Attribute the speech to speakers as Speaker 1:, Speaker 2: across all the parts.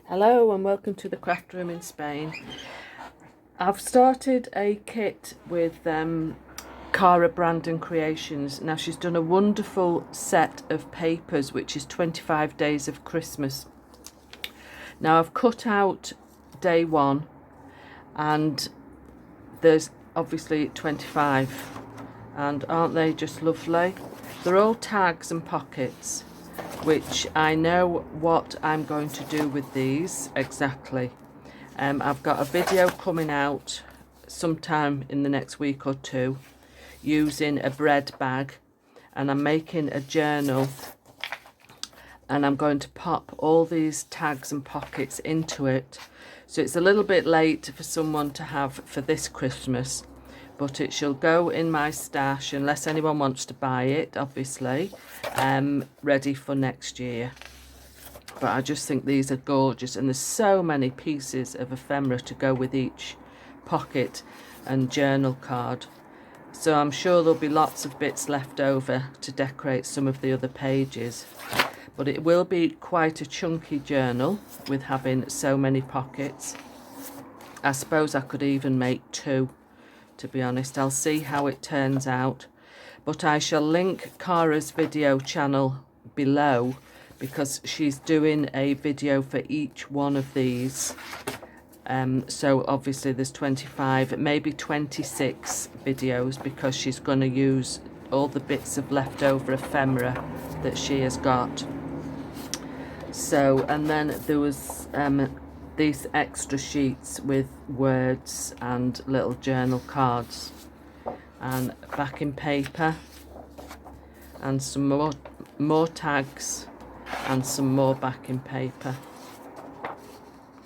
Speaker 1: Hello and welcome to the craft room in Spain. I've started a kit with Cara brand and creations. Now she's done a wonderful set of papers which is 25 days of Christmas. Now I've cut out day one and there's obviously 25, and aren't they just lovely? They're all tags and pockets, which I know what I'm going to do with these exactly. I've got a video coming out sometime in the next week or two using a bread bag, and I'm making a journal and I'm going to pop all these tags and pockets into it. So it's a little bit late for someone to have for this Christmas, but it shall go in my stash unless anyone wants to buy it, obviously, ready for next year. But I just think these are gorgeous, and there's so many pieces of ephemera to go with each pocket and journal card. So I'm sure there'll be lots of bits left over to decorate some of the other pages. But it will be quite a chunky journal with having so many pockets. I suppose I could even make two, to be honest. I'll see how it turns out. But I shall link Cara's video channel below, because she's doing a video for each one of these. So obviously there's 25, maybe 26 videos, because she's going to use all the bits of leftover ephemera that she has got. So, and then there was these extra sheets with words and little journal cards and backing paper and some more tags and some more backing paper.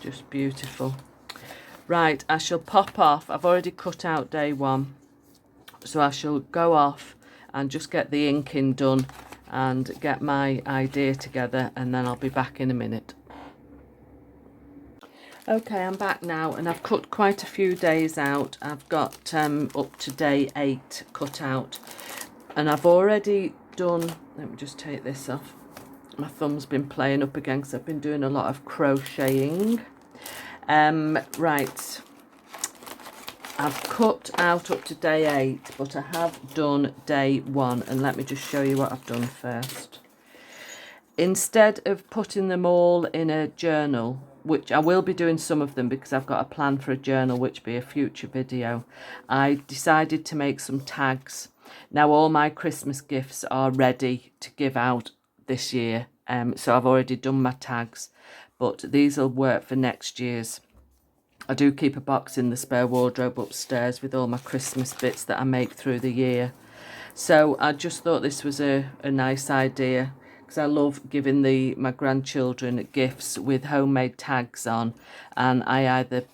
Speaker 1: Just beautiful. Right, I shall pop off. I've already cut out day one, so I shall go off and just get the inking done and get my idea together, and then I'll be back in a minute. Okay, I'm back now, and I've cut quite a few days out. I've got up to day 8 cut out, and I've already done, let me just take this off. My thumb's been playing up again because I've been doing a lot of crocheting. Right, I've cut out up to day 8, but I have done day 1, and let me just show you what I've done first. Instead of putting them all in a journal, which I will be doing some of them because I've got a plan for a journal which will be a future video, I decided to make some tags. Now all my Christmas gifts are ready to give out this year, so I've already done my tags, but these will work for next year's. I do keep a box in the spare wardrobe upstairs with all my Christmas bits that I make through the year. So I just thought this was a nice idea, because I love giving my grandchildren gifts with homemade tags on, and I either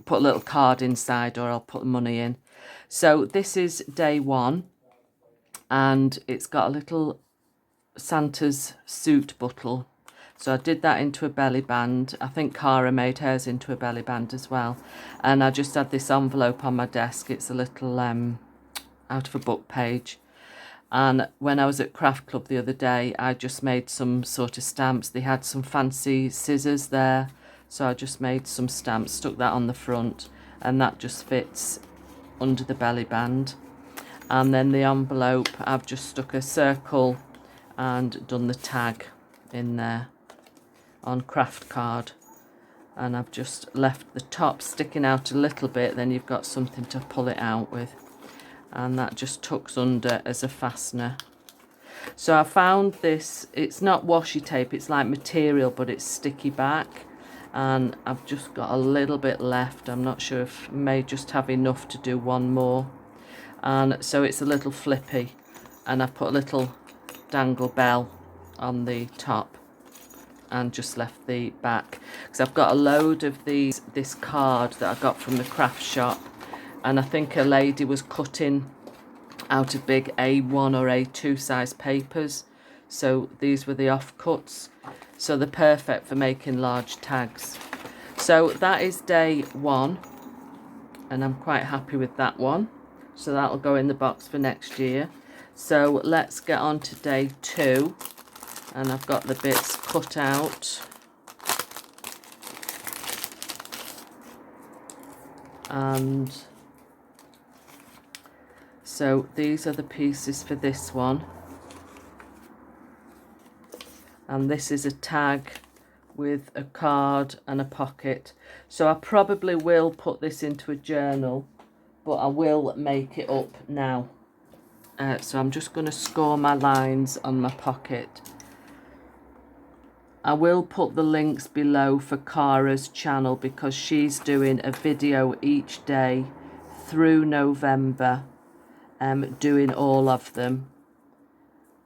Speaker 1: put a little card inside or I'll put money in. So this is day 1, and it's got a little Santa's suit buttle. So I did that into a belly band. I think Cara made hers into a belly band as well. And I just had this envelope on my desk. It's a little out of a book page. And when I was at Craft Club the other day, I just made some sort of stamps. They had some fancy scissors there, so I just made some stamps, stuck that on the front, and that just fits under the belly band. And then the envelope, I've just stuck a circle and done the tag in there on craft card, and I've just left the top sticking out a little bit, then you've got something to pull it out with, and that just tucks under as a fastener. So I found this, it's not washi tape, it's like material, but it's sticky back, and I've just got a little bit left. I'm not sure if I may just have enough to do one more. And so it's a little flippy, and I've put a little dangle bell on the top and just left the back, because I've got a load of this card that I got from the craft shop, and I think a lady was cutting out of big A1 or A2 size papers, so these were the offcuts, so they're perfect for making large tags. So that is day 1, and I'm quite happy with that one, so that'll go in the box for next year. So let's get on to day 2, and I've got the bits cut out. And so these are the pieces for this one. And this is a tag with a card and a pocket. So I probably will put this into a journal, but I will make it up now. So I'm just going to score my lines on my pocket. I will put the links below for Cara's channel because she's doing a video each day through November, doing all of them.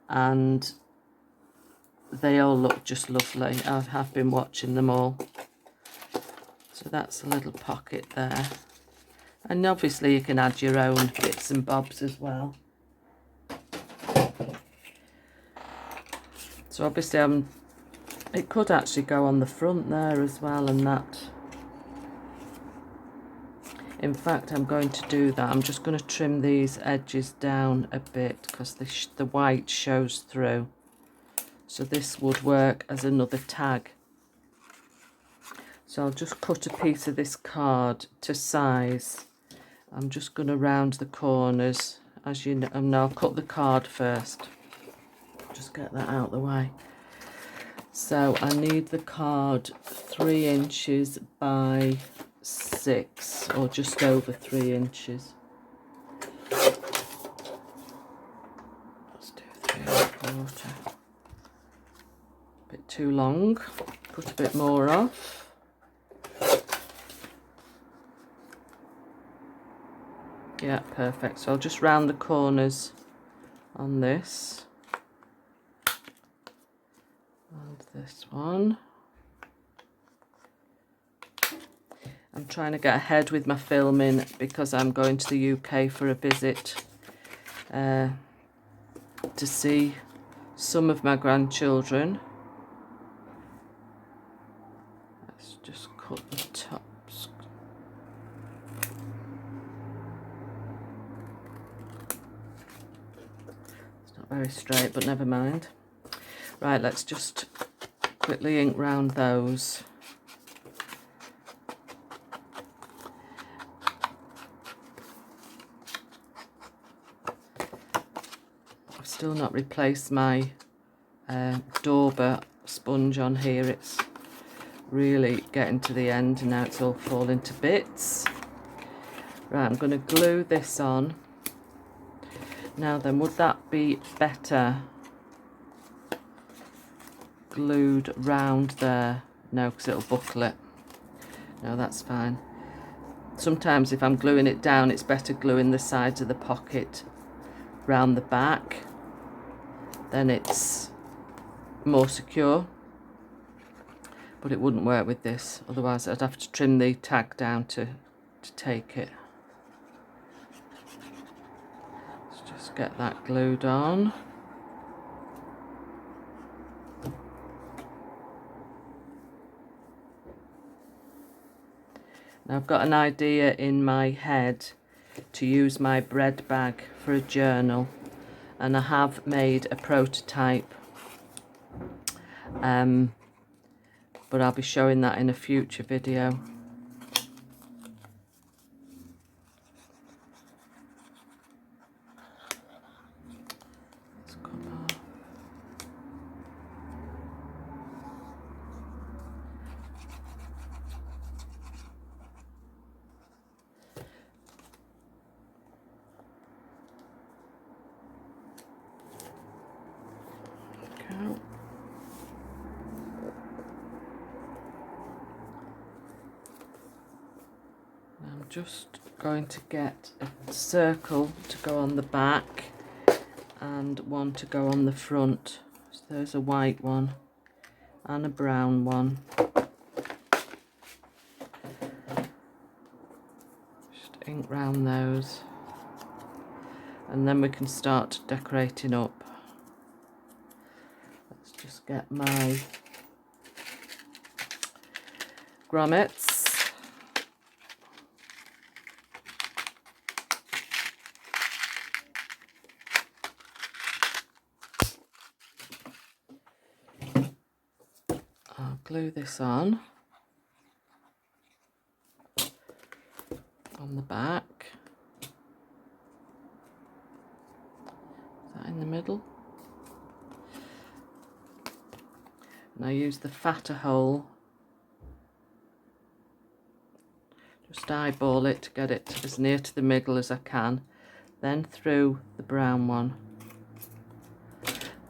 Speaker 1: And they all look just lovely. I have been watching them all. So that's a little pocket there. And obviously you can add your own bits and bobs as well. So obviously it could actually go on the front there as well, and that. In fact, I'm going to do that. I'm just going to trim these edges down a bit because the white shows through. So this would work as another tag. So I'll just cut a piece of this card to size. I'm just going to round the corners. As you know, now I'll cut the card first. Just get that out of the way. So I need the card 3 inches by 6, or just over 3 inches. Let's do 3¼ bit too long. Cut a bit more off. Yeah, perfect. So I'll just round the corners on this. And this one. I'm trying to get ahead with my filming because I'm going to the UK for a visit to see some of my grandchildren. Let's just cut the tops. It's not very straight, but never mind. Right, let's just quickly ink round those. I've still not replaced my Dauber sponge on here. It's really getting to the end and now it's all falling to bits. Right, I'm going to glue this on. Now then, would that be better glued round there? No, because it'll buckle it. No, that's fine. Sometimes if I'm gluing it down, it's better gluing the sides of the pocket round the back. Then it's more secure. But it wouldn't work with this. Otherwise I'd have to trim the tag down to take it. Let's just get that glued on. Now I've got an idea in my head to use my bread bag for a journal, and I have made a prototype, but I'll be showing that in a future video. I'm just going to get a circle to go on the back and one to go on the front. So there's a white one and a brown one. Just ink round those and then we can start decorating up. Let's just get my grommets. I'll glue this on. on the back. Is that in the middle? And I use the fatter hole. Just eyeball it to get it as near to the middle as I can. Then through the brown one.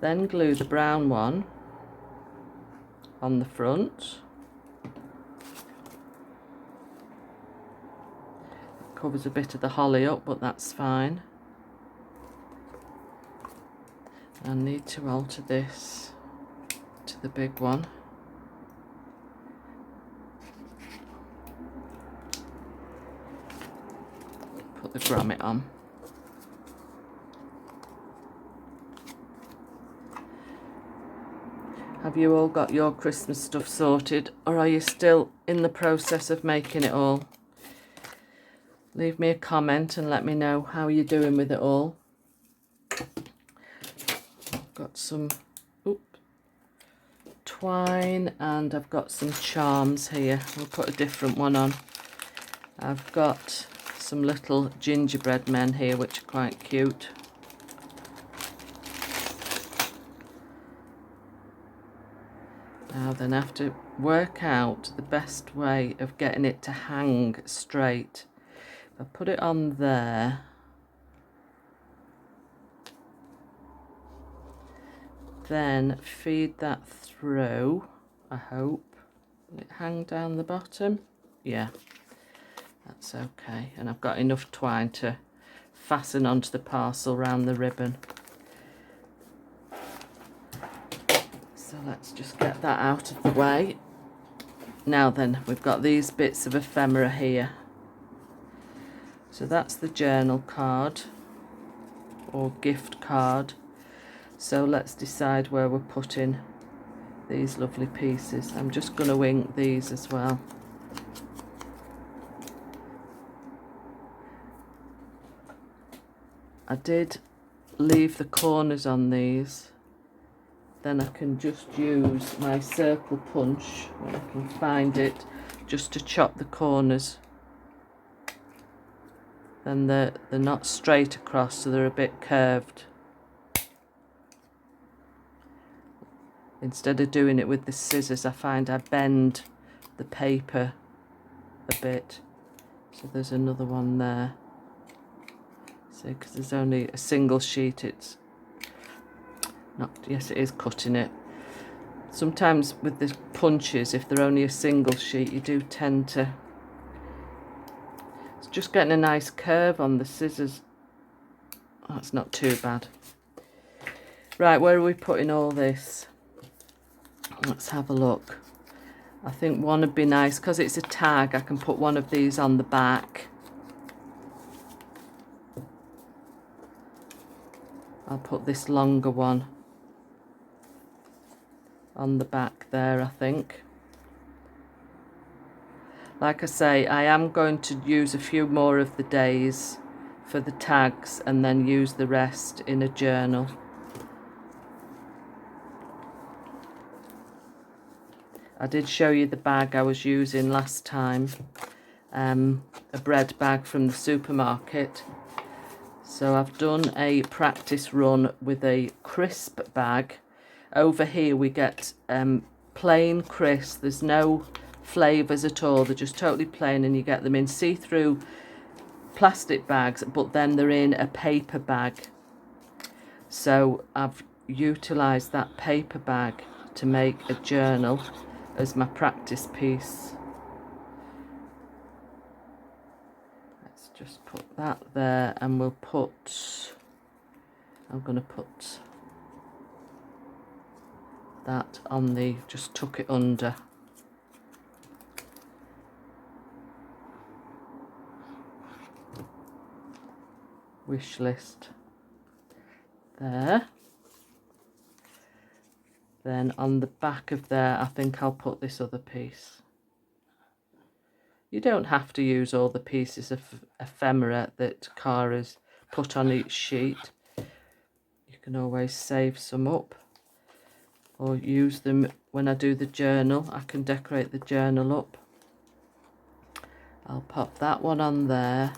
Speaker 1: Then glue the brown one on the front. It covers a bit of the holly up, but that's fine. I need to alter this to the big one. Put the grommet on. Have you all got your Christmas stuff sorted, or are you still in the process of making it all? Leave me a comment and let me know how you're doing with it all. I've got some twine and I've got some charms here. We'll put a different one on. I've got some little gingerbread men here which are quite cute. Now then, I have to work out the best way of getting it to hang straight. If I put it on there, then feed that through, I hope. Will it hang down the bottom? Yeah, that's okay. And I've got enough twine to fasten onto the parcel round the ribbon. So let's just get that out of the way. Now then, we've got these bits of ephemera here. So that's the journal card or gift card. So let's decide where we're putting these lovely pieces. I'm just going to ink these as well. I did leave the corners on these. Then I can just use my circle punch when I can find it, just to chop the corners. Then they're not straight across, so they're a bit curved. Instead of doing it with the scissors, I find I bend the paper a bit. So there's another one there. See, because there's only a single sheet, it's not, yes it is cutting it. Sometimes with the punches, if they're only a single sheet, you do tend to, it's just getting a nice curve on the scissors. That's not too bad. Right, where are we putting all this? Let's have a look. I think one would be nice, because it's a tag, I can put one of these on the back. I'll put this longer one on the back there, I think. Like I say, I am going to use a few more of the days for the tags and then use the rest in a journal. I did show you the bag I was using last time, a bread bag from the supermarket. So I've done a practice run with a crisp bag. Over here we get plain crisp, there's no flavours at all, they're just totally plain, and you get them in see-through plastic bags, but then they're in a paper bag. So I've utilised that paper bag to make a journal as my practice piece. Let's just put that there, and we'll put, I'm going to put that on the, just tuck it under. Wish list there. Then on the back of there, I think I'll put this other piece. You don't have to use all the pieces of ephemera that Cara's put on each sheet. You can always save some up or use them when I do the journal. I can decorate the journal up. I'll pop that one on there.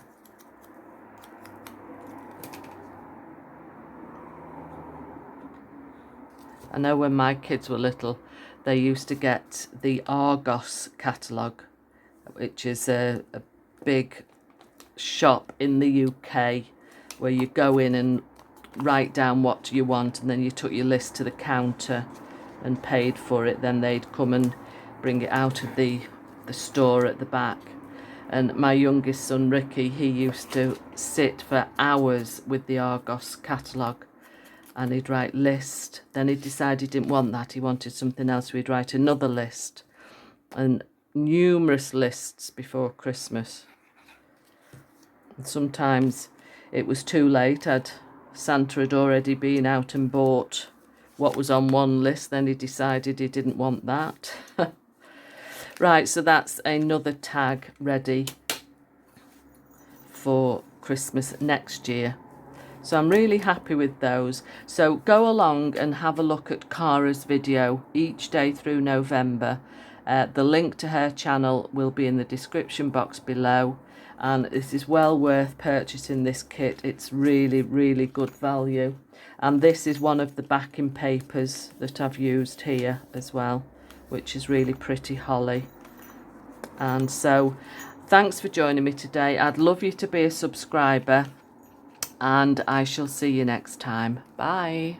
Speaker 1: I know when my kids were little, they used to get the Argos catalogue, which is a big shop in the UK where you go in and write down what you want, and then you took your list to the counter and paid for it. Then they'd come and bring it out of the store at the back. And my youngest son, Ricky, he used to sit for hours with the Argos catalogue, and he'd write list. Then he decided he didn't want that, he wanted something else, so he'd write another list, and numerous lists before Christmas. And sometimes it was too late. Santa had already been out and bought what was on one list, then he decided he didn't want that. Right, so that's another tag ready for Christmas next year. So I'm really happy with those. So go along and have a look at Cara's video each day through November. The link to her channel will be in the description box below. And this is well worth purchasing this kit. It's really, really good value. And this is one of the backing papers that I've used here as well, which is really pretty holly. And so thanks for joining me today. I'd love you to be a subscriber, and I shall see you next time. Bye.